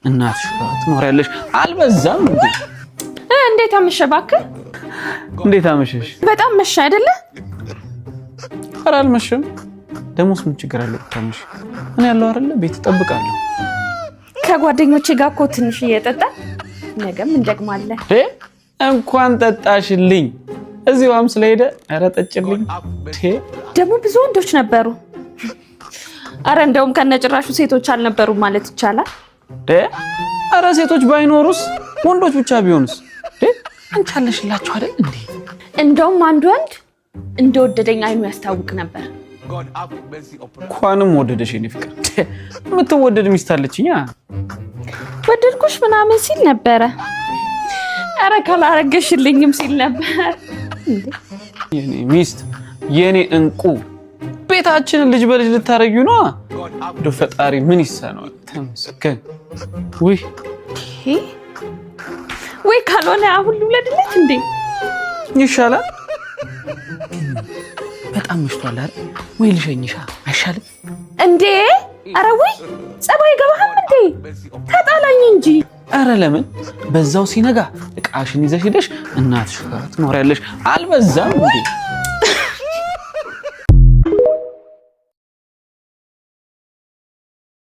እናትሽ ጋር ትኖሪያለሽ። አልበዛም እንዴ? እንዴት አመሸ እባክህ? እንዴት አመሸሽ? በጣም መሸ አይደለ? ኧረ አልመሸም። ደሞስ ምን ችግር አለው ብታመሽ? እኔ ያለው አይደለ ቤት እጠብቃለሁ። ከጓደኞቼ ጋር እኮ ትንሽ እየጠጣን ነገም እንደግማለን። እንኳን ጠጣሽልኝ። እዚህዋም ስለሄደ ኧረ ጠጭልኝ። ደግሞ ብዙ ወንዶች ነበሩ። ኧረ እንደውም ከነጭራሹ ሴቶች አልነበሩም ማለት ይቻላል። ኧረ ሴቶች ባይኖሩስ ወንዶች ብቻ ቢሆኑስ? አንቺ አለሽላችሁ አይደል እንዴ? እንደውም አንድ ወንድ እንደወደደኝ አይኑ ያስታውቅ ነበር። እንኳንም ወደደሽ የኔ ፍቅር። የምትወደድ ሚስት አለችኛ። ወደድኩሽ ምናምን ሲል ነበረ። ኧረ ካላረገሽልኝም ሲል ነበር። የኔ ሚስት የኔ እንቁ ቤታችንን ልጅ በልጅ ልታረጊው ነው። እንደው ፈጣሪ ምን ይሳነዋል? ተመስገን። ወይ ካልሆነ አሁን ልውለድለት እንዴ? ይሻላል። በጣም መሽቷል አይደል? ወይ ልሸኝሻ አይሻልም እንዴ? ኧረ ወይ ጸባይ ገባህም እንዴ? ተጣላኝ እንጂ። ኧረ ለምን? በዛው ሲነጋ እቃሽን ይዘሽ ሄደሽ እናትሽ ጋር ትኖሪያለሽ። አልበዛም እንዴ?